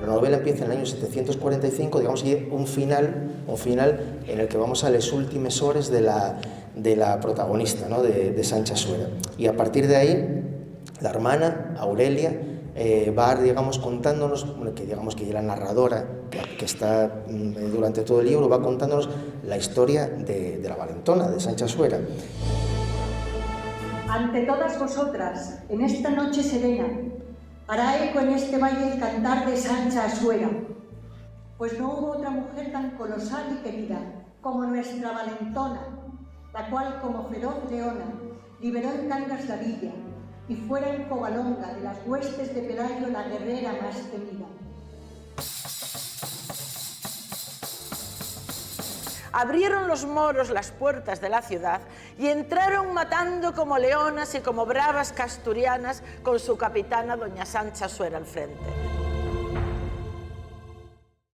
La novela empieza en el año 745, digamos, y un final en el que vamos a les últimes hores de la protagonista, ¿no? de Sancha Suera. Y a partir de ahí, la hermana, Aurelia, va, digamos, contándonos, que digamos que la narradora, que está durante todo el libro, va contándonos la historia de la valentona, de Sancha Suera. Ante todas vosotras, en esta noche serena, hará eco en este valle el cantar de Sancha Suera, pues no hubo otra mujer tan colosal y querida como nuestra valentona, la cual como feroz leona liberó en Cangas la villa y fuera en Covalonga de las huestes de Pelayo la guerrera más temida. Abrieron los moros las puertas de la ciudad y entraron matando como leonas y como bravas casturianas con su capitana doña Sancha Suera al frente.